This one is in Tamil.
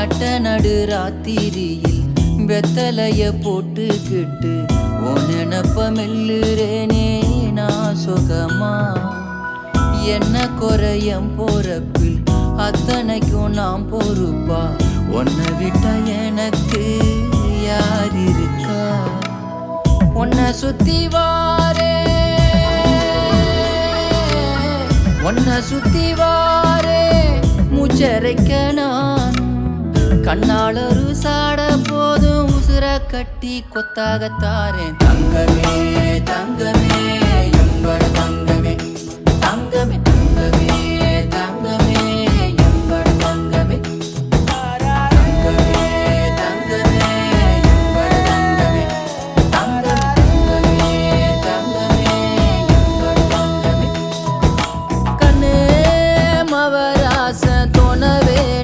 நட்ட நடு ராத்திரியில் வெத்தலைய போட்டுக்கிட்டு உன் நினப்ப மெல்லுறேனே நான் சுகமா. என்ன குறையம் போறப்பில் அத்தனைக்கும் நாம் பொறுப்பா. உன்னை விட்டா எனக்கு யார் இருக்கா? உன்னை சுத்தி வாரே, உன்னை சுத்தி வாரே மூச்சரைக்க நான். கண்ணாளரு சாட போதும் உசுர கட்டி கொத்தாகத்தாரேன். தங்கமே தங்கமே எங்கள் தங்க